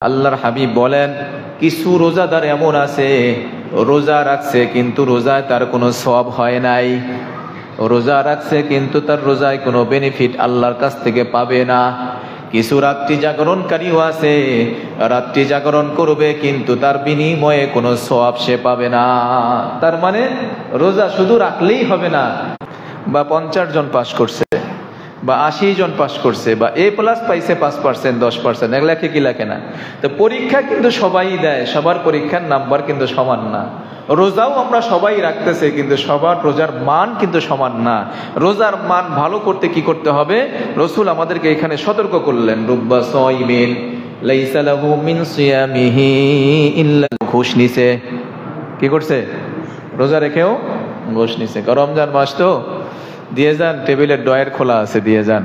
আল্লাহর হাবিব বলেন, কিছু রোজাদার এমন আছে রোজা রাখছে কিন্তু রোজায় তার কোনো সওয়াব হয় নাই, রোজা রাখছে কিন্তু তার রোজায় কোনো বেনিফিট আল্লাহর কাছ থেকে পাবে না। কিছু রাত্রি জাগরণকারীও আছে, রাত্রি জাগরণ করবে কিন্তু তার বিনিময়ে কোনো সওয়াব সে পাবে না। তার মানে রোজা শুধু রাখলেই হবে না, বা 50 জন পাস করছে বা 80 জন পাস করছে বা A+ পাইছে 5%, 10%, এক লাখে কি লাখে না। তো পরীক্ষা কিন্তু সবাই দেয়, সবার পরীক্ষার নাম্বার কিন্তু সমান না। রোজাও আমরা সবাই রাখতেছে কিন্তু সবার রোজার মান কিন্তু সমান না। রোজার মান ভালো করতে কি করতে হবে? রাসূল আমাদেরকে এখানে সতর্ক করলেন, রুব্বা সাইমিন লাইসা লাহু মিন সিয়ামিহি ইল্লা, ঘুষ নিছে। কি করছে? রোজা রেখেও ঘুষ নিছে। রমজান মাস তো দিয়ে যান, টেবিলের ড্রয়ার খোলা আছে, দিয়ে যান।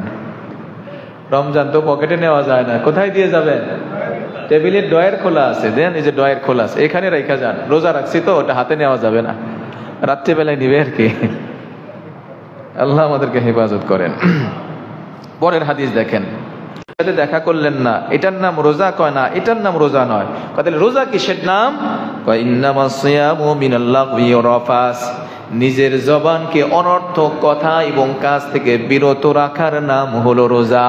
রমজান তো পকেটে নেওয়া যায় না, কোথায় দিয়ে যাবেন? টেবিলের ড্রয়ার খোলা আছে, দেন এই যে ড্রয়ার খোলা আছে, এখানে রেখে যান। রোজা রাখছি তো ওটা হাতে নেওয়া যাবে না, রাত্রিবেলায় নিবে আর কি। আল্লাহ আমাদেরকে হেফাজত করেন। পরের হাদিস দেখেন, দেখা করলেন না, এটার নাম রোজা? কয় না, এটার নাম রোজা নয়। তাহলে রোজা কিসের নাম? কয় ইন্নামাস সিয়ামু মিনাল লাগবি ওয়ার রাফাস, নিজের জবানকে অনর্থক কথা এবং কাজ থেকে বিরত রাখার নাম হলো রোজা।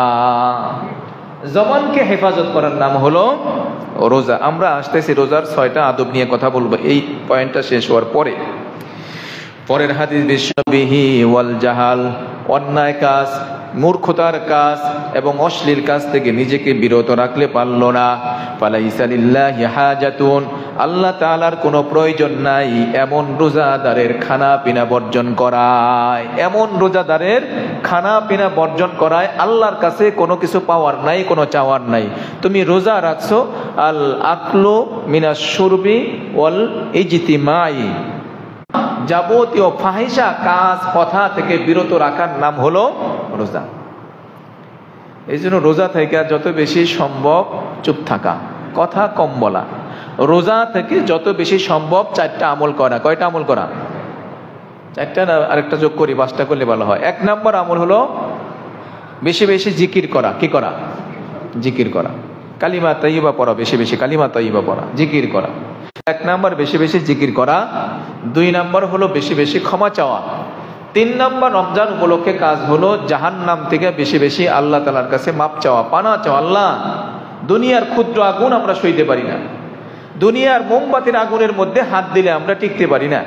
জবানকে হেফাজত করার নাম হলো রোজা। আমরা আসতেছি রোজার 6টা আদব নিয়ে কথা বলবো এই পয়েন্টটা শেষ হওয়ার পরে। পরের হাদিস, বিশ্ববিহি ওয়াল জাহাল, অন্যায় কাজ, মূর্খতার কাজ এবং অশ্লীল কাজ থেকে নিজেকে বিরত রাখলে পারল না। ফালাইসা লিল্লাহি হাজাতুন, আল্লাহ তাআলার কোনো প্রয়োজন নাই এমন রোজাদারের খানা পিনা বর্জন করায়। এমন রোজাদারের খানা পিনা বর্জন করায় আল্লাহর কাছে কোনো কিছু পাওয়ার নাই, কোনো চাওয়ার নাই। তুমি রোজা রাখছো, আল আকলু মিনাশ শুরবি ওয়াল ইজতিমাই, যাবতীয় ফাহিশা কাজ কথা থেকে বিরত রাখার নাম হলো রোজা। এই জন্য রোজা থেকে যত বেশি সম্ভব চুপ থাকা, কথা কম বলা। রোজা থেকে যত বেশি সম্ভব 4টা আমল করা। কয়টা আমল করা? 4টা না, আরেকটা যোগ করি, 5টা করলে ভালো হয়। 1 নম্বর আমল হলো বেশি বেশি জিকির করা। কি করা? জিকির করা, কালিমা তাইয়্যিবা পড়া, বেশি বেশি কালিমা তাইয়্যিবা পড়া, জিকির করা। 1 নম্বর বেশি বেশি জিকির করা। 2 নম্বর হলো বেশি বেশি ক্ষমা চাওয়া। 3 নম্বর রমজান উপলক্ষে কাজ হলো জাহান্নাম থেকে বেশি বেশি আল্লাহ তাআলার কাছে মাপ চাওয়া, পানা চাওয়া। আল্লাহ, দুনিয়ার ক্ষুদ্র আগুন আমরা সইতে পারি না, দুনিয়ার মোমবাতির আগুনের মধ্যে হাত দিলে আমরা টিকতে পারি না,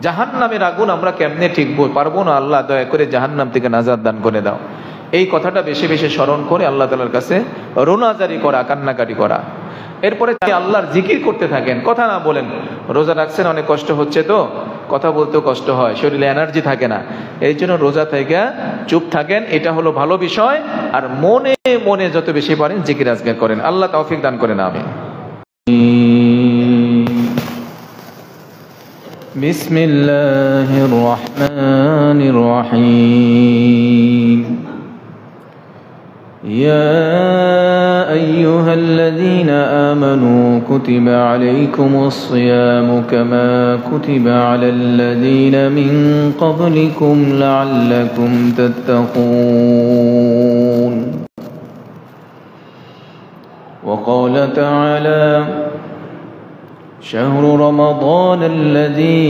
জাহান্নামের আগুন আমরা কেমনে টিকবো? পারবো না। আল্লাহ, দয়া করে জাহান্নাম থেকে নাজাত দান করে দাও। এই কথাটা বেশি বেশি স্মরণ করে আল্লাহ তাআলার কাছে রোনাজারি করা, কান্নাকাটি করা। এরপরে আল্লাহর জিকির করতে থাকেন, কথা না বলেন। রোজা রাখছেন, অনেক কষ্ট হচ্ছে তো কথা বলতেও কষ্ট হয়, শরীরে এনার্জি থাকে না, এই জন্য রোজা থেকে চুপ থাকেন, এটা হলো ভালো বিষয়। আর মনে মনে যত বেশি পারেন জিকির আজগার করেন। আল্লাহ তৌফিক দান করেন, আমিন। বিসমিল্লাহির রহমানির রহিম। ইয়া আইয়ুহাল্লাযীনা আমানু কুতিবা আলাইকুমুস সিয়ামু কামা কুতিবা আলাল্লাযীনা মিন ক্বাবলিকুম লাআল্লাকুম তাত্তাকুন। ওয়া ক্বালা তাআলা شهر رمضان الذي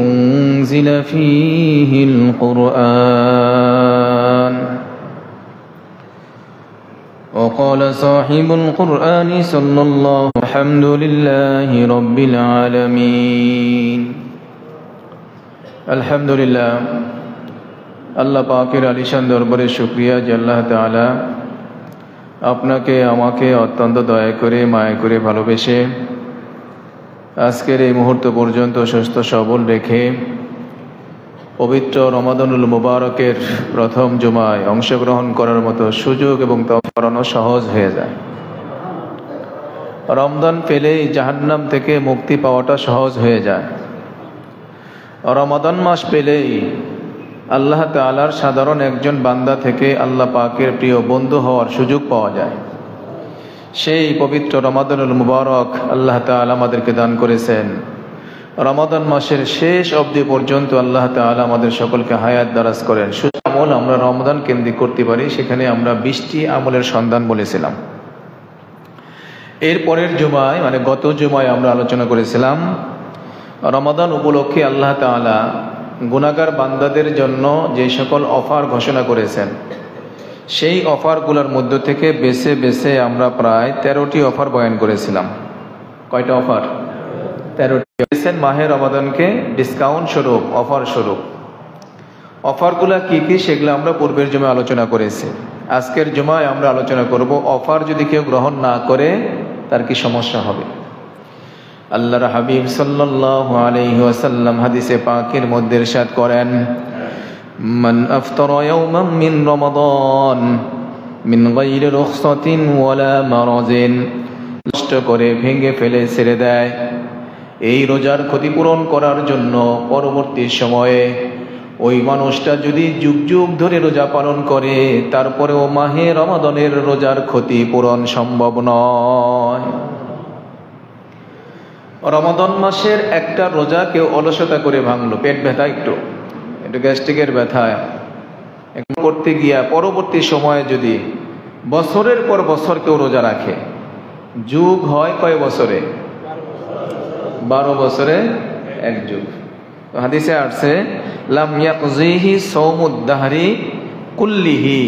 أنزل فيه القرآن وقال صاحب القرآن صلى الله الحمد لله رب العالمين। الحمد لله, আল্লাহ পাকের আলিশান দরবারে শুকরিয়া যে আল্লাহ তাআলা আপনাকে আমাকে অত্যন্ত দয়া করে মায়া করে ভালোবেসে আজকের এই মুহূর্ত পর্যন্ত সুস্থ সবল রেখে পবিত্র রমাদানুল মুবারকের প্রথম জুমায় অংশগ্রহণ করার মতো সুযোগ এবং তওফিক সহজ হয়ে যায়। রমজান পেলেই জাহান্নাম থেকে মুক্তি পাওয়াটা সহজ হয়ে যায়। রমাদান মাস পেলেই আল্লাহ তাআলার সাধারণ একজন বান্দা থেকে আল্লাহ পাকের প্রিয় বন্ধু হওয়ার সুযোগ পাওয়া যায়। সেই পবিত্র রমাদানুল মুবারক আল্লাহ তাআলা আমাদেরকে দান করেছেন। রমাদান মাসের শেষ অবধি পর্যন্ত আল্লাহ তাআলা আমাদের সকলকে হায়াত দারাজ করেন। সুস্থ আমল আমরা রমাদান কেন্দ্রিক করতে পারি, সেখানে আমরা 20টি আমলের সন্ধান বলেছিলাম। এর পরের জুমায় মানে গত জুমায় আমরা আলোচনা করেছিলাম রমাদান উপলক্ষে আল্লাহ তাআলা গুনাহগার বান্দাদের জন্য যে সকল অফার ঘোষণা করেছেন, সেই অফারগুলোর মধ্য থেকে বেছে বেছে আমরা প্রায় 13টি অফার বয়ান করেছিলাম। কয়টা অফার? 13টি। মাহে রমাদানকে ডিসকাউন্ট স্বরূপ, অফার স্বরূপ। অফারগুলা কি কি সেগুলো আমরা পূর্বের জুমায় আলোচনা করেছি। আজকের জুমায় আমরা আলোচনা করব অফার যদি কেউ গ্রহণ না করে তার কি সমস্যা হবে। আল্লাহর হাবিব সাল্লাল্লাহু আলাইহি ওয়াসাল্লাম হাদিসে পাকের মধ্যে ইরশাদ করেন, মান আফতারা ইয়াওমান মিন রমাদান মিন গায়রি রুখসাতিন ওয়ালা মারাজিন, কষ্ট করে ভেঙে ফেলে ছেড়ে দেয় এই রোজার ক্ষতিপূরণ করার জন্য, পরবর্তী সময়ে ওই মানুষটা যদি যুগ যুগ ধরে রোজা পালন করে তারপরেও মাহে রমাদানের রোজার ক্ষতিপূরণ সম্ভব নয়। রমাদান মাসের একটা রোজা কেউ অলসতা করে ভাঙলো, পেট ব্যথা, একটু গ্যাস্ট্রিকের ব্যথা করতে গিয়া পরবর্তী সময়ে যদি বছরের পর বছর কেউ রোজা রাখে, যুগ হয় কয় বছরে? 12 বছরে এক যুগ। হাদিসে আসছে লাম ইয়াকজিহি সাওমুদ দাহরি কুল্লিহি,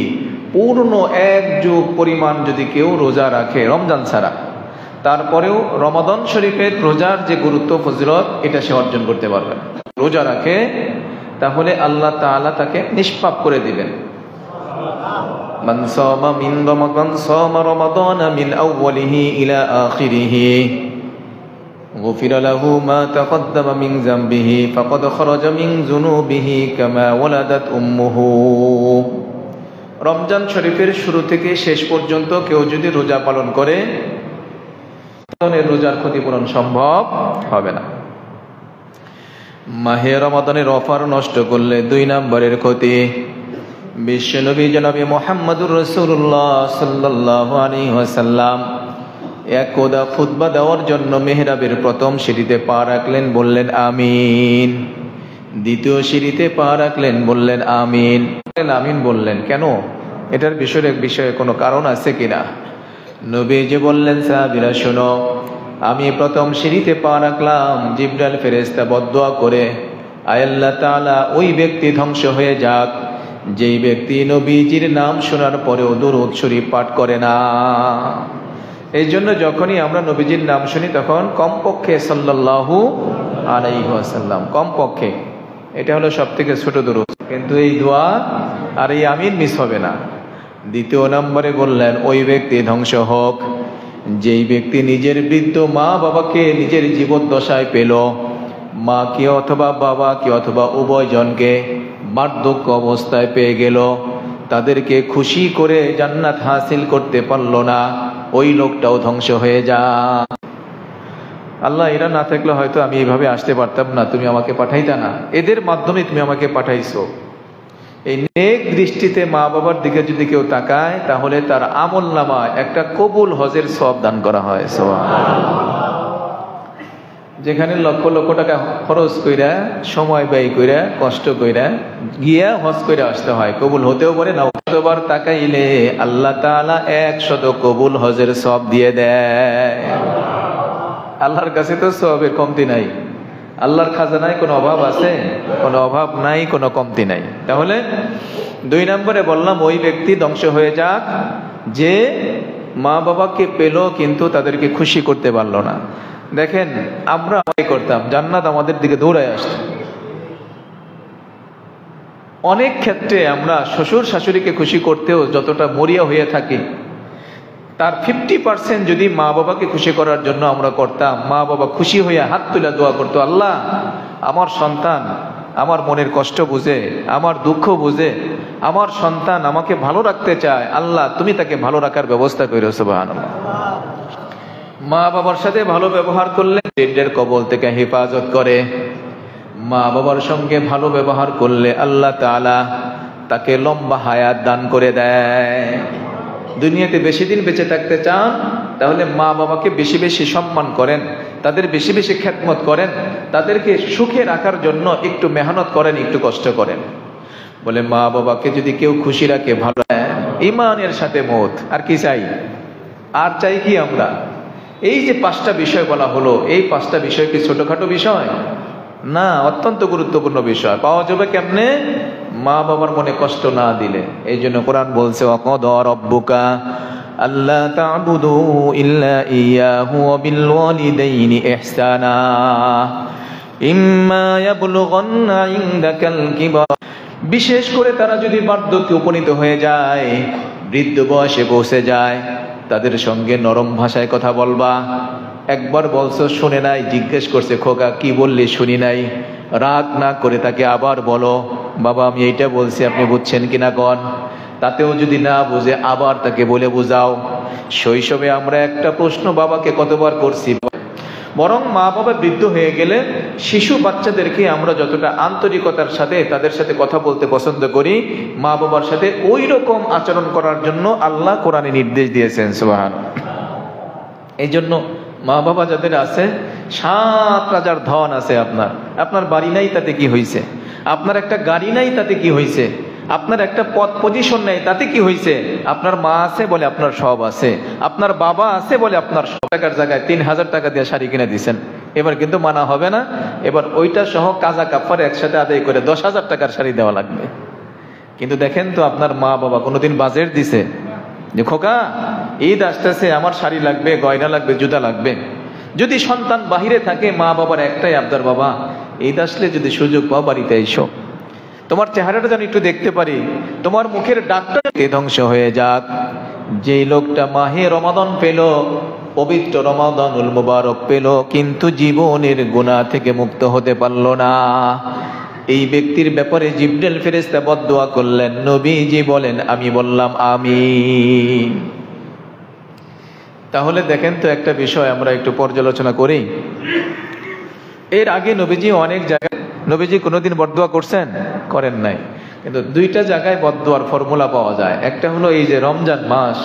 পূর্ণ এক যুগ পরিমাণ যদি কেউ রোজা রাখে রমজান ছাড়া, তারপরেও রমাদান শরীফের রোজার যে গুরুত্ব ফজিলত এটা সে অর্জন করতে পারবে না। রোজা রাখে তাহলে আল্লাহ তাআলা তাকে নিষ্পাপ করে দিবেন। মান সামা মিন রমাদান সামা রমাদান মিন আউয়ালিহি ইলা আখিরিহি গুফিরা লাহু মা তাকদ্দামা মিন যামবিহি ফাকাদ খারাজা মিন যুনুবিহি কামা ওয়ালাদাত উম্মুহু। রমজান শরীফের শুরু থেকে শেষ পর্যন্ত কেউ যদি রোজা পালন করে তাহলে রোজার ক্ষতিপূরণ সম্ভব হবে না। মাহে রমাদানের অফার নষ্ট করলে 2 নম্বরের ক্ষতি। বিশ্বনবী জনাবে মুহাম্মদুর রাসূলুল্লাহ সাল্লাল্লাহু আলাইহি ওয়াসাল্লাম একদা খুতবা দেওয়ার জন্য মেহরাবের প্রথম সিঁড়িতে পা রাখলেন, বললেন আমিন। দ্বিতীয় সিঁড়িতে পা রাখলেন, বললেন আমিন। আমিন বললেন কেন? এটার বিষয়ে কোনো কারণ আছে কিনা? নবী যে বললেন, সাহাবীরা শোনো, আমি প্রথম সিঁড়িতে পা রাখলাম, জিবরাইল ফেরেশতা বদদুয়া করে, আয় আল্লাহ তাআলা ওই ব্যক্তি ধ্বংস হয়ে যাক যেই ব্যক্তি নবীজির নাম শোনার পরেও দুরূদ শরীফ পাঠ করে না। এই জন্য যখনই আমরা নবীজির নাম শুনি তখন কমপক্ষে সাল্লাল্লাহু আলাইহি ওয়াসাল্লাম, কমপক্ষে, এটা হলো সবথেকে ছোট দুরূদ। কিন্তু এই দোয়া আর এই আমিন মিস হবে না। দ্বিতীয় নম্বরে বললেন, ওই ব্যক্তি ধ্বংস হোক যেই ব্যক্তি নিজের বৃদ্ধ মা বাবাকে নিজের জীবদ্দশায় পেল, মাকে অথবা বাবাকে অথবা উভয়জনকে বার্ধক্য অবস্থায় পেয়ে গেল, তাদেরকে খুশি করে জান্নাত হাসিল করতে পারল না, ওই লোকটাও ধ্বংস হয়ে যা। আল্লাহ, এরা না থাকলে হয়তো আমি এইভাবে আসতে পারতাম না, তুমি আমাকে পাঠাইতা না, এদের মাধ্যমে তুমি আমাকে পাঠাইছো। এই নেক দৃষ্টিতে মা বাবার দিকে যদি কেউ তাকায় তাহলে তার আমল নামায় একটা কবুল হজের সওয়াব দান করা হয়। যেখানে লক্ষ লক্ষ টাকা খরচ কইরা, সময় ব্যয় কইরা, কষ্ট কইরা গিয়া হজ কইরা আসতে হয়, কবুল হতেও পারে না। কতবার তাকাইলে আল্লাহ তাআলা 100 কবুল হজের সওয়াব দিয়ে দেয়। আল্লাহর কাছে তো সওয়াবের কমতি নাই। আল্লাহর খাজানায় কোনো অভাব আছে? কোনো অভাব নাই, কোনো কমতি নাই। তাহলে 2 নম্বরে বললাম, ওই ব্যক্তি ধ্বংস হয়ে যাক যে মা বাবাকে পেল কিন্তু তাদেরকে খুশি করতে পারলো না। দেখেন, আমরা করতাম, জান্নাত আমাদের দিকে দৌড়ায় আসত। অনেক ক্ষেত্রে আমরা শ্বশুর শাশুড়িকে খুশি করতেও যতটা মরিয়া হয়ে থাকি, তার 50% যদি মা বাবাকে খুশি করার জন্য আমরা করতাম, মা বাবা খুশি হইয়া হাত তুলে দোয়া করতো, আল্লাহ আমার সন্তান আমার মনের কষ্ট বুঝে, আমার দুঃখ বুঝে, আমার সন্তান আমাকে ভালো রাখতে চায়, আল্লাহ তুমি তাকে ভালো রাখার ব্যবস্থা করো। সুবহানাল্লাহ। মা বাবার সাথে ভালো ব্যবহার করলে রিজিকের কবল থেকে হেফাজত করে। মা বাবার সঙ্গে ভালো ব্যবহার করলে আল্লাহ তাআলা তাকে লম্বা হায়াত দান করে দেয়। দুনিয়াতে বেশি দিন বেঁচে থাকতে চান তাহলে মা বাবাকে বেশি বেশি সম্মান করেন, তাদের বেশি বেশি খেদমত করেন, তাদেরকে সুখে রাখার জন্য একটু মেহনত করেন, একটু কষ্ট করেন। বলে মা বাবাকে যদি কেউ খুশি রাখে, ভালো, ইমানের সাথে মত, আর কি চাই? আর চাই কি আমরা? এই যে 5টা বিষয় বলা হলো, এই 5টা বিষয় কি ছোটখাটো বিষয় না, অত্যন্ত গুরুত্বপূর্ণ বিষয়। পাওয়া যাবে কেমনে? মা বাবার মনে কষ্ট না দিলে। এই জন্য কোরআন বলছে ওয়াকাদা রাব্বুকা আল্লা তা'বুদু ইল্লা ইয়াহু ওয়া বিল ওয়ালিদাইনি ইহসানা ইম্মা ইয়াবলুগান্না ইনদাকাল কিবার। বিশেষ করে তারা যদি বার্ধক্যে উপনীত হয়ে যায়, বৃদ্ধ বয়সে পৌঁছে যায়, তাদের সঙ্গে নরম ভাষায় কথা বলবা। একবার বলছো শুনে নাই, জিজ্ঞেস করছে খোকা কি বললি শুনি নাই, রাগ না করে তাকে আবার বলো বাবা আমি এইটা বলছি আপনি বুঝছেন কিনা কন। তাতেও যদি না বুঝে আবার তাকে বলে বুঝাও। শৈশবে আমরা একটা প্রশ্ন বাবাকে কতবার করছি। বরং মা বাবা বৃদ্ধ হয়ে গেলে শিশু বাচ্চাদেরকে আমরা যতটা আন্তরিকতার সাথে তাদের সাথে কথা বলতে পছন্দ করি, মা বাবার সাথে ওই রকম আচরণ করার জন্য আল্লাহ কোরআনে নির্দেশ দিয়েছেন। সুবহানাল্লাহ। এই জন্য মা বাবা যাদের আছে, 7 রাজার ধন আছে, আপনার বাড়ি নাই তাতে কি হয়েছে, আপনার একটা গাড়ি নাই তাতে কি হয়েছে, আপনার একটা পদ পজিশন নেই তাতে কি হয়েছে, আপনার মা আছে বলে আপনার সব আছে, আপনার বাবা আছে বলে আপনার সব। টাকার জায়গায় 3000 টাকা দিয়ে শাড়ি কিনে দিচ্ছেন, এবার কিন্তু মানা হবে না। এবার ওইটা সহ কাজা কাফার একসাথে আদায় করে 10,000 টাকার শাড়ি দেওয়া লাগবে। কিন্তু দেখেন তো আপনার মা বাবা কোনোদিন বাজেট দিছে যে খোকা ঈদ আসতেছে আমার শাড়ি লাগবে, গয়না লাগবে, জুতা লাগবে? যদি সন্তান বাহিরে থাকে, মা বাবার একটাই আবদার বাবা ঈদ আসলে যদি সুযোগ পাও বাড়িতে এসো, তোমার চেহারাটা যেন একটু দেখতে পারি, তোমার মুখের ডাকটা ধ্বংস হয়ে যাক। যে লোকটা মাহে রমাদান পেল, পবিত্র রমাদানুল মুবারক পেল, কিন্তু জীবনের গুনাহ থেকে মুক্ত হতে পারল না, এই ব্যক্তির ব্যাপারে জিবরাইল ফেরেশতা বদদুয়া করলেন। নবীজি বলেন আমি বললাম আমিন। তাহলে দেখেন তো একটা বিষয় আমরা একটু পর্যালোচনা করি। এর আগে নবীজি অনেক জায়গায়, নবীজি কোনোদিন বদদুয়া করছেন? করেন নাই। কিন্তু 2টা জায়গায় বদদুয়ার ফর্মুলা পাওয়া যায়। একটা হলো এই যে রমজান মাস,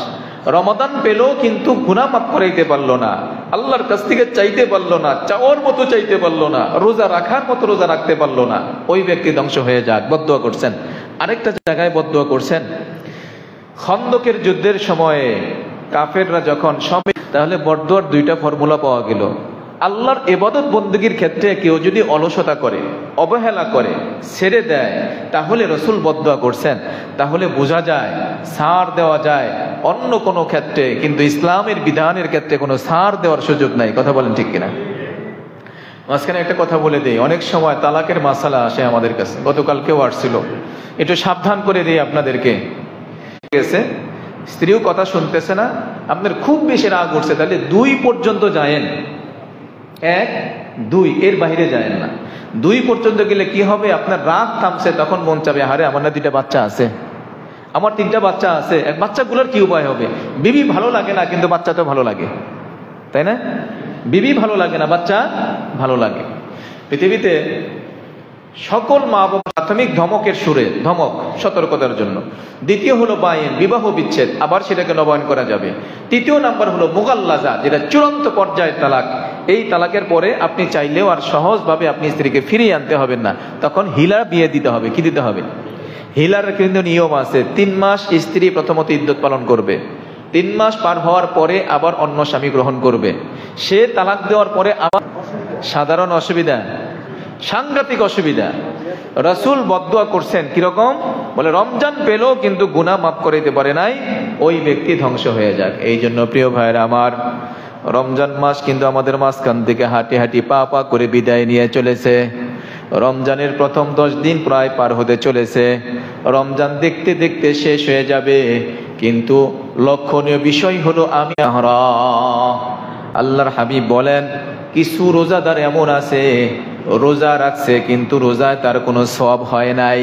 রমাদান পেল কিন্তু গুনাহ মাফ করাইতে পারলো না, আল্লাহর কাছ থেকে চাইতে পারলো না, চাওয়ার মতো চাইতে পারলো না, রোজা রাখার মতো রোজা রাখতে পারলো না, ওই ব্যক্তি ধ্বংস হয়ে যাক, বদদুয়া করছেন। আরেকটা জায়গায় বদদুয়া করছেন খন্দকের যুদ্ধের সময়ে কাফেররা যখন সবে, তাহলে বদদুয়ার 2টা ফর্মুলা পাওয়া গেল। আল্লাহর ইবাদত বন্দেগীর ক্ষেত্রে কেউ যদি অলসতা করে, অবহেলা করে, ছেড়ে দেয়, তাহলে রাসূল বদদুয়া করছেন। তাহলে বোঝা যায় ছাড় দেওয়া যায় অন্য কোনো ক্ষেত্রে, কিন্তু ইসলামের বিধানের ক্ষেত্রে কোনো ছাড় দেওয়ার সুযোগ নাই। কথা বলেন ঠিক কিনা? মাঝখানে একটা কথা বলে দেই, অনেক সময় তালাকের মাসালা আসে আমাদের কাছে, গতকালকেও আসছিল, একটু সাবধান করে দিই আপনাদেরকে। গেছে স্ত্রীও কথা শুনতেছে না, আপনার খুব বেশি রাগ উঠছে, তাহলে 2 পর্যন্ত যায়েন, 1, 2 এর বাইরে যায় না। 2 পর্যন্ত গেলে কি হবে, আপনার রাগ থামছে, তখন মন চাবে হারে আমার না 2টা বাচ্চা আছে, আমার 3টা বাচ্চা আছে, বাচ্চাগুলোর কি উপায় হবে? বিবি ভালো লাগে না, কিন্তু বাচ্চা তো ভালো লাগে, তাই না? বিবি ভালো লাগে না, বাচ্চা ভালো লাগে। পৃথিবীতে সকল মা বাবা প্রাথমিক ধমকের সুরে, ধমক সতর্কতার জন্য। দ্বিতীয় হলো বায়েন, বিবাহ বিচ্ছেদ, আবার সেটাকে নবায়ন করা যাবে। 3য় নাম্বার হলো মুগাল্লাজা, যেটা চূড়ান্ত পর্যায়ের তালাক। এই তালাকের পরে আপনি চাইলেও আর সহজভাবে আপনি স্ত্রীকে ফিরিয়ে আনতে হবেন না, তখন হিলা বিয়ে দিতে হবে। কি দিতে হবে? হিলার কিন্তু নিয়ম আছে। 3 মাস স্ত্রী প্রথমত ইদ্যত পালন করবে, 3 মাস পার হওয়ার পরে আবার অন্য স্বামী গ্রহণ করবে। সে তালাক দেওয়ার পরে আবার সাধারণ অসুবিধা, সাংঘাতিক অসুবিধা। রাসূল বদদুয়া করছেন কিরকম? বলে রমজান পেল কিন্তু গুনাহ মাফ করাইতে পারে নাই, ওই ব্যক্তি ধ্বংস হয়ে যাক। এই জন্য প্রিয় ভাইরা আমার, রমজান মাস কিন্তু আমাদের মাঝখান থেকে হাঁটি হাঁটি পা পা করে বিদায় নিয়ে চলেছে। রমজানের প্রথম 10 দিন প্রায় পার হতে চলেছে। রমজান দেখতে দেখতে শেষ হয়ে যাবে, কিন্তু লক্ষণীয় বিষয় হলো আল্লাহর হাবিব বলেন কিছু রোজাদার এমন আছে, রোজা রাখছে কিন্তু রোজায় তার কোনো সওয়াব হয় নাই,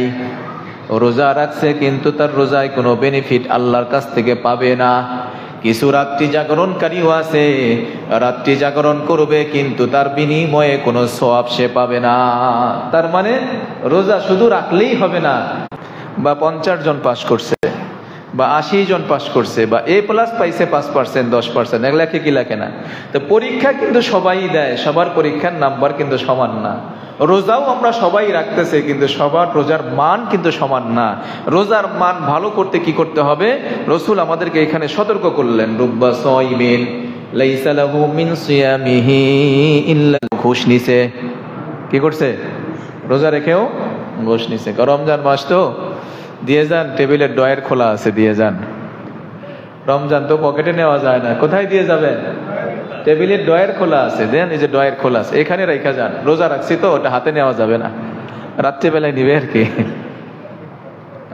রোজা রাখছে কিন্তু তার রোজায় কোনো বেনিফিট আল্লাহর কাছ থেকে পাবে না। কিছু রাত্রি জাগরণকারীও আছে, রাত্রি জাগরণ করবে কিন্তু তার বিনিময়ে কোনো সওয়াব সে পাবে না। তার মানে রোজা শুধু রাখলেই হবে না, বা 50 জন পাস করছে, বা 80 জন পাস করছে, বা A+ পাইছে 5%, 10%, এগুলা কি লেখে না। তো পরীক্ষা কিন্তু সবাই দেয়, সবার পরীক্ষার নাম্বার কিন্তু সমান না। রোজাও আমরা সবাই রাখতেছে, কিন্তু সবার রোজার মান কিন্তু সমান না। রোজার মান ভালো করতে কি করতে হবে? রাসূল আমাদেরকে এখানে সতর্ক করলেন, রুব্বা সাইমিন লাইসা লাহু মিন সিয়ামিহি ইল্লা ঘুষ নিছে। কি করছে? রোজা রেখেও ঘুষ নিছে। রমজান মাস তো দিয়ে যান, টেবিলের ড্রয়ার খোলা আছে, দিয়ে যান। রমজান তো পকেটে নেওয়া যায় না, কোথায় দিয়ে যাবেন? টেবিলের ড্রয়ার খোলা আছে, দেন এই যে ড্রয়ার খোলা আছে, এখানে রেখা যান। রোজা রাখছি তো ওটা হাতে নেওয়া যাবে না, রাত্রিবেলায় নিবে আর কি।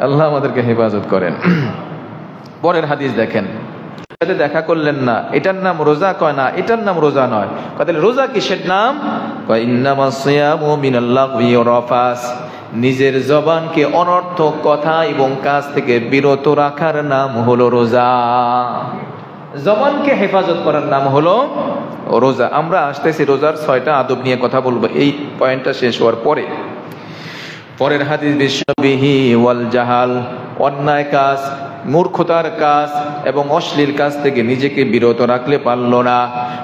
আল্লাহ আমাদেরকে হেফাজত করেন। পরের হাদিস দেখেন, দেখা করলেন না, এটার নাম রোজা? কয় না, এটার নাম রোজা নয়। তাহলে রোজা কিসের নাম? কয় ইন্নামাস সিয়ামু মিনাল লাগবি ওয়ার রাফাস, নিজের জবানকে অনর্থক কথা এবং কাজ থেকে বিরত রাখার নাম হলো রোজা। জবানকে হেফাজত করার নাম হলো রোজা। আমরা আসতেছি রোজার 6টা আদব নিয়ে কথা বলবো এই পয়েন্টটা শেষ হওয়ার পরে। পরের হাদিস, বিশ্ববিহি ওয়াল জাহাল, অন্যায় কাজ, মূর্খতার কাজ এবং অশ্লীল কাজ থেকে নিজেকে বিরত রাখলে পারল না।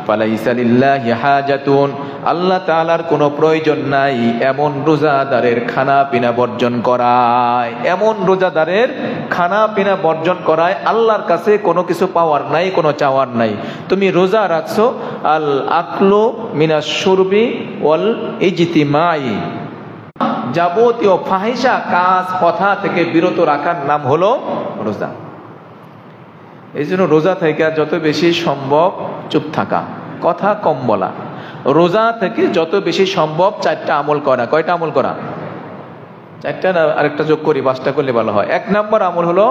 ফালাইসা লিল্লাহি হাজাতুন, আল্লাহ তাআলার কোনো প্রয়োজন নাই এমন রোজাদারের খানা পিনা বর্জন করায়। এমন রোজাদারের খানা পিনা বর্জন করায় আল্লাহর কাছে কোনো কিছু পাওয়ার নাই, কোনো চাওয়ার নাই। তুমি রোজা রাখছো, আল আকলু মিনাশ শুরবি ওয়াল ইজতিমাই, যাবতীয় ফাহিশা কাজ কথা থেকে বিরত রাখার নাম হলো রোজা। এই জন্য রোজা থেকে যত বেশি সম্ভব চুপ থাকা, কথা কম বলা। রোজা থেকে যত বেশি সম্ভব 4টা আমল করা। কয়টা আমল করা? 4টা না, আরেকটা যোগ করি, 5টা করলে ভালো হয়। 1 নম্বর আমল হলো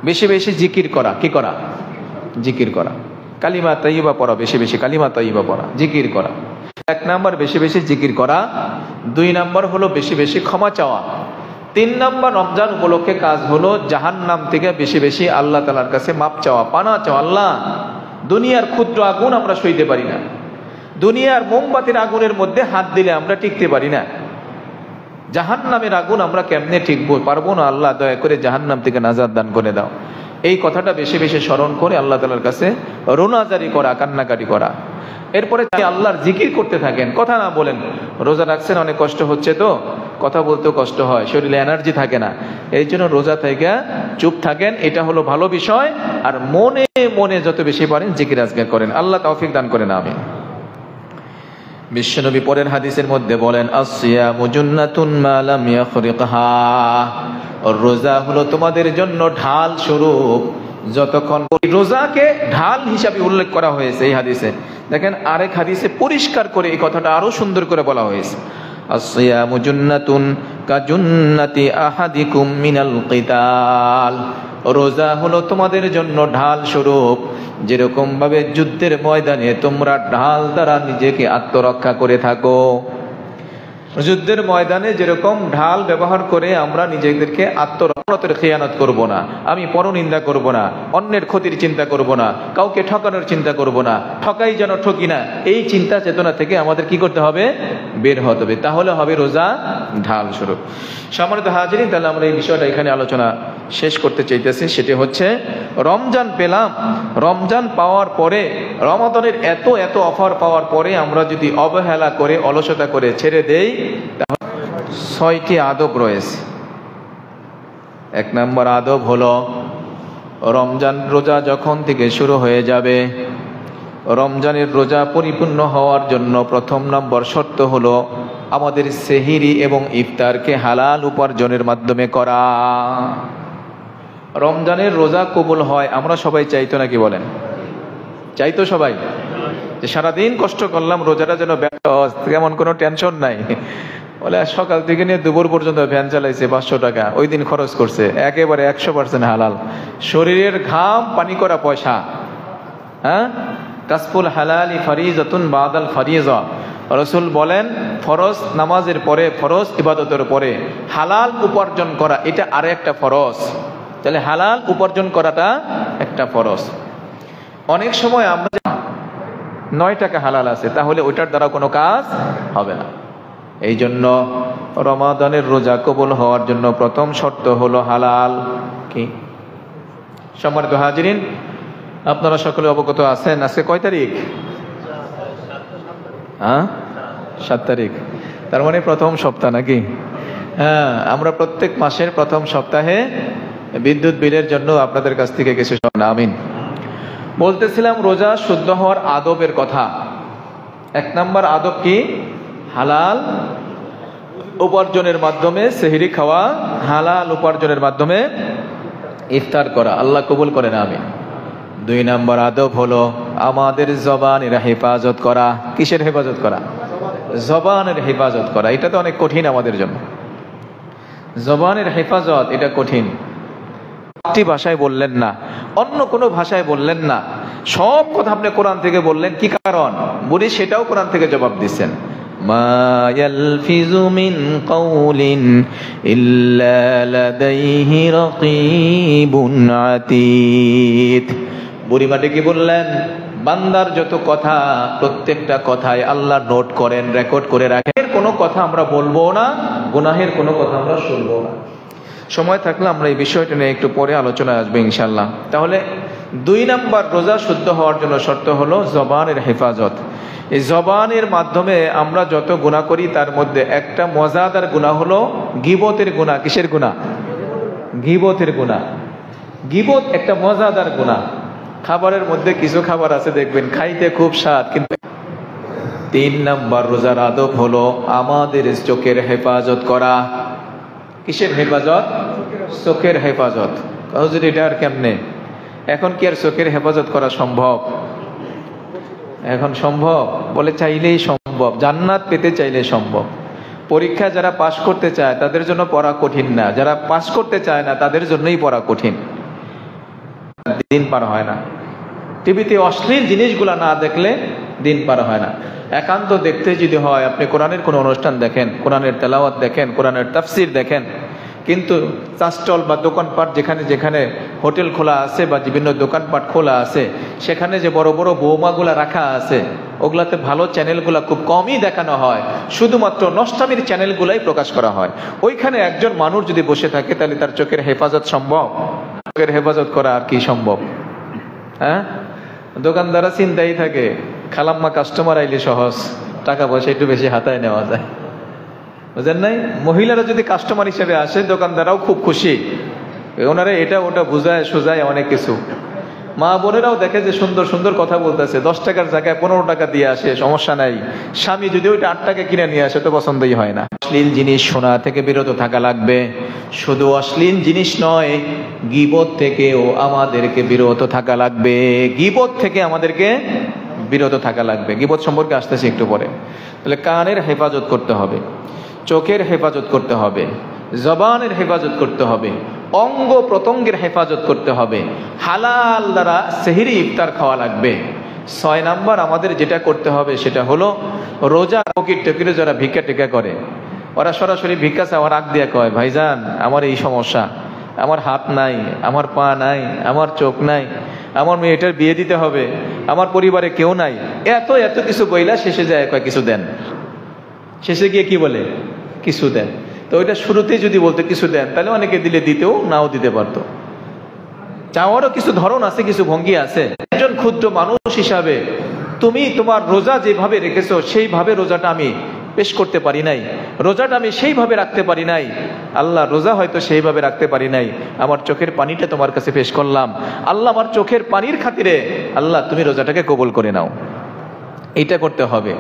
বেশি বেশি জিকির করা। কি করা? জিকির করা, কালিমা তাইয়্যিবা পড়া, বেশি বেশি কালিমা তাইয়্যিবা পড়া, জিকির করা। 1 নম্বর বেশি বেশি জিকির করা। 2 নম্বর হলো বেশি বেশি ক্ষমা চাওয়া। 3 নম্বর রমজান উপলক্ষে কাজ হলো জাহান্নাম থেকে বেশি বেশি আল্লাহ তাআলার কাছে মাপ চাওয়া, পানা চাওয়া। আল্লাহ, দুনিয়ার ক্ষুদ্র আগুন আমরা সইতে পারি না, দুনিয়ার মোমবাতির আগুনের মধ্যে হাত দিলে আমরা টিকতে পারি না, জাহান্নামের আগুন আমরা কেমনে টিকবো? পারবো না। আল্লাহ, দয়া করে জাহান্নাম থেকে নাজাত দান করে দাও। এই কথাটা বেশি বেশি স্মরণ করে আল্লাহ তাআলার কাছে রোনাজারি করা, কান্নাকাটি করা। এরপরে আল্লাহর জিকির করতে থাকেন, কথা না বলেন। রোজা রাখছেন, অনেক কষ্ট হচ্ছে তো, কথা বলতেও কষ্ট হয়, শরীরে এনার্জি থাকে না, এই জন্য রোজা থেকে চুপ থাকেন, এটা হলো ভালো বিষয়। আর মনে মনে যত বেশি পারেন জিকির আজগার করেন। আল্লাহ তৌফিক দান করেন, আমিন। বিশ্বনবী পরের হাদিসের মধ্যে বলেন, আসসিয়ামু জুন্নাতুন মা লাম ইয়াখরিকহা, রোজা হলো তোমাদের জন্য ঢাল স্বরূপ যতক্ষণ। রোজাকে ঢাল হিসাবে উল্লেখ করা হয়েছে এই হাদিসে। দেখেন আরেক হাদিসে পরিষ্কার করে এই কথাটা আরো সুন্দর করে বলা হয়েছে, আসসিয়ামু জুন্নাতুন কাজুন্নাতি আহাদিকুম মিনাল কিতাল, রোজা হলো তোমাদের জন্য ঢাল স্বরূপ, যেরকম ভাবে যুদ্ধের ময়দানে তোমরা ঢাল দ্বারা নিজেকে আত্মরক্ষা করে থাকো। যুদ্ধের ময়দানে যেরকম ঢাল ব্যবহার করে আমরা নিজেদেরকে আত্মরক্ষার খেয়ানত করব না, আমি পরনিন্দা করব না, অন্যের ক্ষতির চিন্তা করব না, কাউকে ঠকানোর চিন্তা করব না, ঠকাই যেন ঠকি না, এই চিন্তা চেতনা থেকে আমাদের কি করতে হবে? বের হতে হবে। তাহলে হবে রোজা ঢাল স্বরূপ। সম্মানিত হাজিরিন, তাহলে আমরা এই বিষয়টা এখানে আলোচনা শেষ করতে চাইতেছি। সেটি হচ্ছে, রমজান পেলাম, রমজান পাওয়ার পরে, রমাদানের এত এত অফার পাওয়ার পরে আমরা যদি অবহেলা করে, অলসতা করে ছেড়ে দেই, তাহলে 6টি আদব রয়েছে। 1 নম্বর আদব হলো, রমজান রোজা যখন থেকে শুরু হয়ে যাবে, রমজানের রোজা পরিপূর্ণ হওয়ার জন্য 1 নম্বর শর্ত হলো আমাদের সেহরি এবং ইফতারকে হালাল উপার্জনের মাধ্যমে করা। রমজানের রোজা কবুল হয় আমরা সবাই চাইতো নাকি বলেন? চাইতো সবাই যে সারাদিন কষ্ট করলাম, রোজাটা যেন কেমন কোনো টেনশন নাই। বলে সকাল থেকে নিয়ে দুপুর পর্যন্ত ভ্যান চালাইছে, 500 টাকা ওই দিন খরচ করছে, একেবারে 100% হালাল, শরীরের ঘাম পানি করা পয়সা। হ্যাঁ, কাসফুল হালালি ফারিজাতুন বাদাল ফারিজা, রাসূল বলেন ফরজ নামাজের পরে, ফরজ ইবাদতের পরে হালাল উপার্জন করা এটা আরে একটা ফরজ। তাহলে হালাল উপার্জন করাটা একটা ফরজ। অনেক সময় আমরা 9 টাকা হালাল আছে, তাহলে ওইটার দ্বারা কোনো কাজ হবে না। এই জন্য রমাদানের রোজা কবুল হওয়ার জন্য 1ম শর্ত হলো হালাল। কি সম্মানিত হাজিরিন, আপনারা সকলে অবগত আছেন আজকে কয় তারিখ? 7 তারিখ, তার মানে 1ম সপ্তাহ নাকি? হ্যাঁ, আমরা প্রত্যেক মাসের 1ম সপ্তাহে বিদ্যুৎ বিলের জন্য আপনাদের কাছ থেকে কিছু, আমিন। বলতেছিলাম রোজা শুদ্ধ হওয়ার আদবের কথা। 1 নম্বর আদব কি? হালাল উপার্জনের মাধ্যমে সেহরি খাওয়া, হালাল উপার্জনের মাধ্যমে ইফতার করা, আল্লাহ কবুল করে না আমি। 2 নম্বর আদব হলো আমাদের জবানের হেফাজত করা। কিসের হেফাজত করা? জবানের হেফাজত করা। এটা তো অনেক কঠিন আমাদের জন্য। জবানের হেফাজত এটা কঠিন। একটি ভাষায় বললেন না, অন্য কোনো ভাষায় বললেন না, সব কথা আপনি কোরআন থেকে বললেন। কি কারণ? বুড়ি সেটাও কোরআন থেকে জবাব দিচ্ছেন। মা ইয়ালফিজু মিন কাউলিন ইল্লা লাদাইহি রাকিবুন আতীদ। বুড়িমাটি কি বললেন? বান্দার যত কথা, প্রত্যেকটা কথায় আল্লাহ নোট করেন, রেকর্ড করে রাখেন। কোনো কথা আমরা বলবো না, গুনাহের কোনো কথা আমরা শুনবো না। সময় থাকলে আমরা এই বিষয়টা নিয়ে একটু পরে আলোচনায় আসবো ইনশাল্লাহ। তাহলে 2 নম্বর রোজা শুদ্ধ হওয়ার জন্য শর্ত হলো জবানের হেফাজত। এই জবানের মাধ্যমে আমরা যত গুনাহ করি তার মধ্যে একটা মজাদার গুনাহ হলো গীবতের গুনাহ। কিসের গুনাহ? গীবতের গুনাহ। গীবত একটা মজাদার গুনাহ। খাবারের মধ্যে কিছু খাবার আছে দেখবেন খাইতে খুব স্বাদ, কিন্তু 3 নম্বর রোজার আদব হলো আমাদের চোখের হেফাজত করা। কিসের হেফাজত? চোখের হেফাজত। হুজুর এটা আর কেমনে? এখন কি আর চোখের হেফাজত করা সম্ভব? এখন সম্ভব? বলে চাইলেই সম্ভব। জান্নাত পেতে চাইলে সম্ভব। পরীক্ষা যারা পাশ করতে চায় তাদের জন্য পড়া কঠিন না, যারা পাশ করতে চায় না তাদের জন্যই পড়া কঠিন। দিন পার হয় না। টিভিতে অশ্লীল জিনিসগুলা না দেখলে দিন পার হয় না। একান্ত দেখতে যদি হয়, আপনি কোরআনের কোনো অনুষ্ঠান দেখেন, কোরআনের তেলাওয়াত দেখেন, কোরআনের তাফসির দেখেন, কিন্তু চাস্টল বা দোকানপাট যেখানে যেখানে হোটেল খোলা আছে বা বিভিন্ন দোকানপাট খোলা আছে, সেখানে যে বড় বড় বৌমাগুলা রাখা আছে, ওগুলাতে ভালো চ্যানেলগুলা খুব কমই দেখানো হয়, শুধুমাত্র নষ্টামির চ্যানেলগুলাই প্রকাশ করা হয়। ওইখানে একজন মানুষ যদি বসে থাকে তাহলে তার চোখের হেফাজত সম্ভব? চোখের হেফাজত করা আর কি সম্ভব? হ্যাঁ, দোকানদাররা চিন্তাই থাকে, খালাম্মা কাস্টমার আইলে সহজ, টাকা পয়সা একটু বেশি হাতায় নেওয়া যায়। বুঝেন নাই? মহিলারা যদি কাস্টমার হিসেবে আসে, দোকানদাররাও খুব খুশি, ওনারা এটা ওটা বুঝায় সোজায় অনেক কিছু। মা বোনেরাও দেখে যে সুন্দর সুন্দর কথা বলতেছে, 10 টাকার জায়গায় 15 টাকা দিয়ে আসে, সমস্যা নাই। স্বামী যদি ওইটা 8 টাকা কিনে নিয়ে আসে তো পছন্দই হয় না। অশ্লীল জিনিস শোনা থেকে বিরত থাকা লাগবে। শুধু অশ্লীল জিনিস নয়, গীবত থেকেও আমাদেরকে বিরত থাকা লাগবে। গীবত থেকে আমাদেরকে বিরত থাকা লাগবে। গীবত সম্পর্কে আসতেছি একটু পরে। তাহলে কানের হেফাজত করতে হবে, চোখের হেফাজত করতে হবে, জবানের হেফাজত করতে হবে, অঙ্গ প্রত্যঙ্গের হেফাজত করতে হবে। হালাল দ্বারা সেহরি ইফতার খাওয়া লাগবে। 6 নম্বর আমাদের যেটা করতে হবে সেটা হলো রোজা ফকির টকিরে যারা ভিক্ষা টিকা করে, ওরা সরাসরি ভিক্ষা চাওয়ার আগ দিয়ে কয়, ভাইজান আমার এই সমস্যা, আমার হাত নাই, আমার পা নাই, আমার চোখ নাই, আমার মেয়েটার বিয়ে দিতে হবে, আমার পরিবারে কেউ নাই, এত এত কিছু বইলা শেষে যায় কয় কিছু দেন। শেষে গিয়ে কি বলে? কিছু দেন। তো ওইটা শুরুতেই যদি বলতো কিছু দেন, তাহলে অনেকে দিলে দিতেও নাও দিতে পারতো। চাওয়ারও কিছু ধরন আছে, কিছু ভঙ্গি আছে। একজন ক্ষুদ্র মানুষ হিসাবে তুমি তোমার রোজা যেভাবে রেখেছো সেইভাবে রোজাটা আমি পেশ করতে পারি নাই, রোজাটা আমি সেইভাবে রাখতে পারি নাই। আল্লাহ, রোজা হয়তো সেইভাবে রাখতে পারি নাই, আমার চোখের পানিটা তোমার কাছে পেশ করলাম। আল্লাহ, আমার চোখের পানির খাতিরে আল্লাহ তুমি রোজাটাকে কবুল করে নাও। এইটা করতে হবে।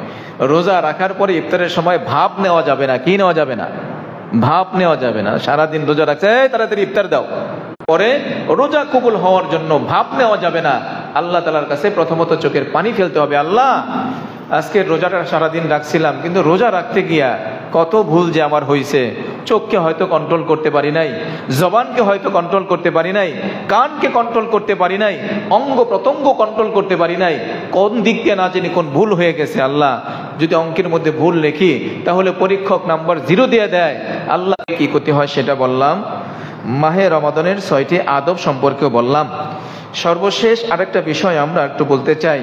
রোজা রাখার পরে ইফতারের সময় ভাব নেওয়া যাবে না। কি নেওয়া যাবে না? ভাব নেওয়া যাবে না। সারাদিন রোজা রাখছে, তাড়াতাড়ি ইফতার দাও। পরে রোজা কবুল হওয়ার জন্য ভাব নেওয়া যাবে না। আল্লাহ তাআলার কাছে প্রথমত চোখের পানি ফেলতে হবে। আল্লাহ, আজকে রোজাটা সারাদিন রাখছিলাম, কিন্তু রোজা রাখতে গিয়া কত ভুল যে আমার হয়েছে। চোখকে হয়তো কন্ট্রোল করতে পারি নাই, জবানকে হয়তো কন্ট্রোল করতে পারি নাই, কানকে কন্ট্রোল করতে পারি নাই, অঙ্গ প্রত্যঙ্গ কন্ট্রোল করতে পারি নাই। কোন দিক দিয়ে না জানি কোন ভুল হয়ে গেছে। আল্লাহ, যদি অঙ্কের মধ্যে ভুল লিখি তাহলে পরীক্ষক নাম্বার 0 দিয়ে দেয়। আল্লাহ, কি করতে হয় সেটা বললাম। মাহে রমাদানের 6টি আদব সম্পর্কেও বললাম। সর্বশেষ আরেকটা বিষয় আমরা একটু বলতে চাই।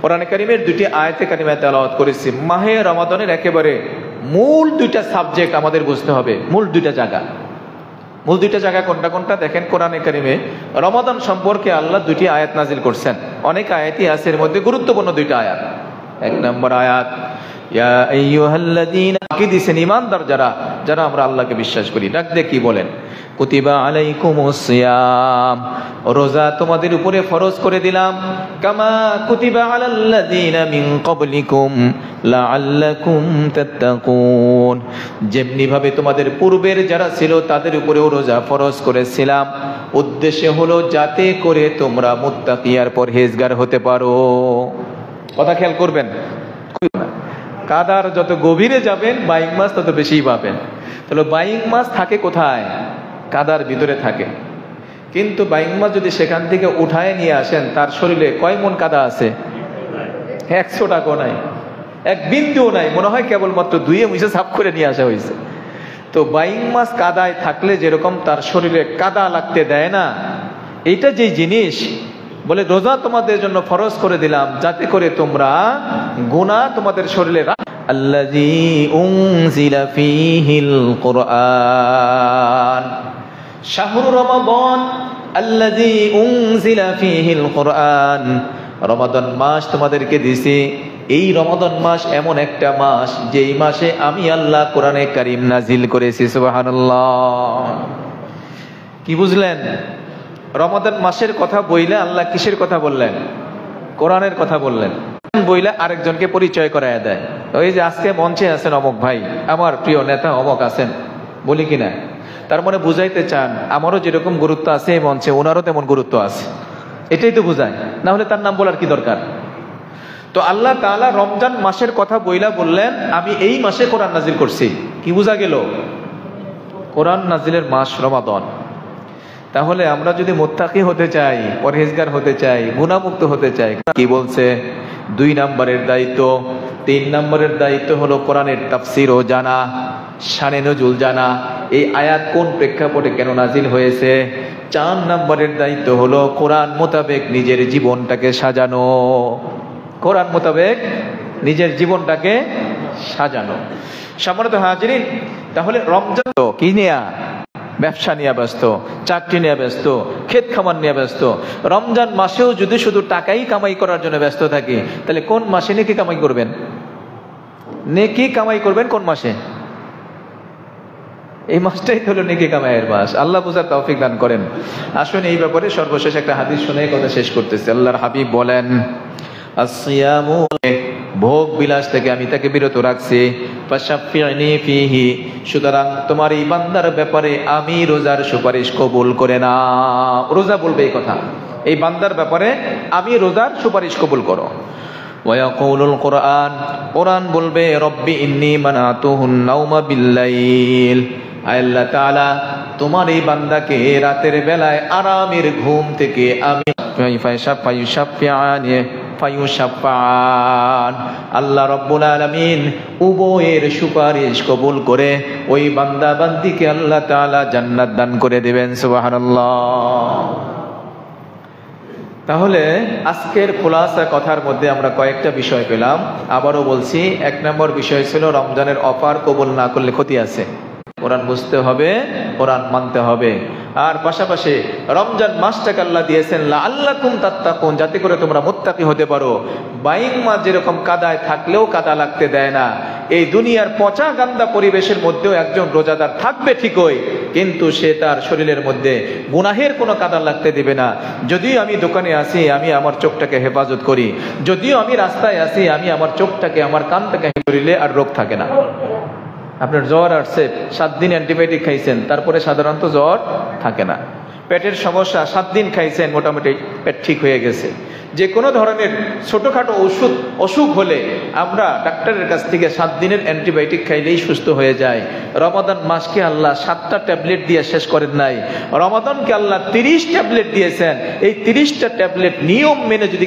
কোরআনে কারীমের 2টি আয়াতে কারিমা তেলাওয়াত করেছি। মাহে রমাদানের একেবারে মূল 2টা সাবজেক্ট আমাদের বুঝতে হবে। মূল 2টা জায়গা। মূল 2টা জায়গা কোনটা কোনটা? দেখেন, কোরআনে কারীমে রমাদান সম্পর্কে আল্লাহ 2টি আয়াত নাজিল করছেন। অনেক আয়াতই আছে, এর মধ্যে গুরুত্বপূর্ণ 2টা আয়াত। এক নম্বর আয়াত, ইয়া আইয়ুহাল্লাযীনা, কি দিছেন ঈমানদার যারা, যারা আমরা আল্লাহকে বিশ্বাস করি, ডাক দিয়ে কি বলেন, কুতিবা আলাইকুমুস সিয়াম, রোজা তোমাদের উপরে ফরজ করে দিলাম, কামা কুতিবা আলাল্লাযীনা মিন ক্বাবলিকুম লাআল্লাকুম তাত্তাকুন, যেমনি ভাবে তোমাদের পূর্বের যারা ছিল তাদের উপরেও রোজা ফরজ করেছিলাম, উদ্দেশ্য হলো যাতে করে তোমরা মুত্তাকি আর পরহেজগার হতে পারো। কথা খেয়াল করবেন, কাদার যত গভীরে যাবেন বাইং মাছ তত বেশি পাবেন। তাহলে বাইং মাছ থাকে কোথায়? কাদার ভিতরে থাকে। কিন্তু বাইং মাছ যদি সেখান থেকে উঠায় নিয়ে আসেন, তার শরীরে কয় মন কাদা আছে? 100 টাকাও নাই, এক বিন্দুও নাই, মনে হয় কেবলমাত্র ধুয়ে মুছে সাফ করে নিয়ে আসা হয়েছে। তো বাইং মাছ কাদায় থাকলে যেরকম তার শরীরে কাদা লাগতে দেয় না, এইটা যে জিনিস বলে রোজা তোমাদের জন্য ফরজ করে দিলাম যাতে করে তোমরা গুনাহ তোমাদের শরীরে, আল্লাযী উনজিলা ফীহিল কুরআন, শাহরু রমাদান আল্লাযী উনজিলা ফীহিল কুরআন, রমাদান মাস তোমাদেরকে দিছি। এই রমাদান মাস এমন একটা মাস যেই মাসে আমি আল্লাহ কোরআনে কারীম নাজিল করেছি। সুবহানাল্লাহ। কি বুঝলেন? রমাদান মাসের কথা বইলে আল্লাহ কিসের কথা বললেন? কোরআনের কথা বললেন। বইলে আরেকজনকে পরিচয় করায় দেয়, ওই যে আজকে মঞ্চে আছেন অমক ভাই, আমার প্রিয় নেতা অমক আছেন, বলি কিনা? তার মানে বুঝাইতে চান আমারও যেরকম গুরুত্ব আছে এই মঞ্চে ওনারও তেমন গুরুত্ব আছে, এটাই তো বুঝায়, না হলে তার নাম বলার কি দরকার? তো আল্লাহ তাআলা রমজান মাসের কথা বইলা বললেন আমি এই মাসে কোরআন নাজিল করছি। কি বোঝা গেল? কোরআন নাজিলের মাস রমাদান। তাহলে আমরা যদি মুত্তাকি হতে চাই, পরহেজগার হতে চাই, গুনাহমুক্ত হতে চাই, কি বলছে? 2 নম্বরের দায়িত্ব, 3 নম্বরের দায়িত্ব হলো কোরআনের তাফসীর ও জানা, শানে নজুল জানা, এই আয়াত কোন প্রেক্ষাপটে কেন নাজিল হয়েছে। 4 নম্বরের দায়িত্ব হলো কোরআন মোতাবেক নিজের জীবনটাকে সাজানো, কোরআন মোতাবেক নিজের জীবনটাকে সাজানো। সম্মানিত হাজিরিন, তাহলে রমজান তো কি নিয়া? ব্যবসা নিয়ে ব্যস্ত, চাকরি নিয়ে ব্যস্ত, ক্ষেত খামার নিয়ে ব্যস্ত। রমজান মাসেও যদি শুধু টাকাই কামাই করার জন্য ব্যস্ত থাকি, তাহলে কোন মাসে নেকি কামাই করবেন? নেকি কামাই করবেন কোন মাসে? এই মাসটাই হলো নেকি কামাইয়ের মাস। আল্লাহ বুঝার তৌফিক দান করেন। আসুন এই ব্যাপারে সর্বশেষ একটা হাদিস শুনে কথা শেষ করতেছি। আল্লাহর হাবিব বলেন, আসিয়ামু, ভোগ বিলাস থেকে আমি তাকে বিরত রাখছি, ফাশাফিনি ফিহি, সুতরাং তোমার এই বান্দার ব্যাপারে আমি রোজার সুপারিশ কবুল করে না। রোজা বলবে এই কথা, এই বান্দার ব্যাপারে আমি রোজার সুপারিশ কবুল করো। ওয়ায়াকুলুল কুরআন, কোরআন বলবে রব্বি ইন্নী মানাতুহুন নাওমা বিল্লাইল, আল্লাহ তাআলা তোমার এই বান্দাকে রাতের বেলায় আরামের ঘুম থেকে আমি আল্লাহ রব্বুল আলামিন উভয়ের সুপারিশ কবুল করে ওই বান্দা বান্দিকে আল্লাহ তাআলা জান্নাত দান করে দিবেন। সুবহানাল্লাহ। তাহলে আজকের খোলাসা কথার মধ্যে আমরা কয়েকটা বিষয় পেলাম। আবারও বলছি, 1 নম্বর বিষয় ছিল রমজানের অফার কবুল না করলে ক্ষতি আছে, কোরআন বুঝতে হবে, কোরআন মানতে হবে। আর পাশাপাশি রমজান মাসটাকে আল্লাহ দিয়েছেন লাআল্লাকুম তাত্তাকুন, যাতে করে তোমরা মুত্তাকি হতে পারো। বাইং মাছ যেরকম কাদায় থাকলেও কাদা লাগতে দেয় না, এই দুনিয়ার পচা গান্দা পরিবেশের মধ্যেও একজন রোজাদার থাকবে ঠিকই, কিন্তু সে তার শরীরের মধ্যে গুনাহের কোনো কাদা লাগতে দিবে না। যদিও আমি দোকানে আসি, আমি আমার চোখটাকে হেফাজত করি, যদিও আমি রাস্তায় আসি, আমি আমার চোখটাকে, আমার কানটাকে শরীরে আর রোগ থাকে না। আপনার জ্বর আসছে, 7 দিন অ্যান্টিবায়োটিক খাইছেন, তারপরে সাধারণত জ্বর থাকে না। পেটের সমস্যা, 7 দিন খাইছেন, মোটামুটি পেট ঠিক হয়ে গেছে। যে কোনো ধরনের ছোটখাটো অসুখ হলে আমরা ডাক্তারের কাছ থেকে 7 দিনের অ্যান্টিবায়োটিক খাইলেই সুস্থ হয়ে যায়। রমাদান মাসকে আল্লাহ 7টা ট্যাবলেট দিয়ে শেষ করেন নাই, রমাদানকে আল্লাহ 30 ট্যাবলেট দিয়েছেন। এই 30টা ট্যাবলেট নিয়ম মেনে যদি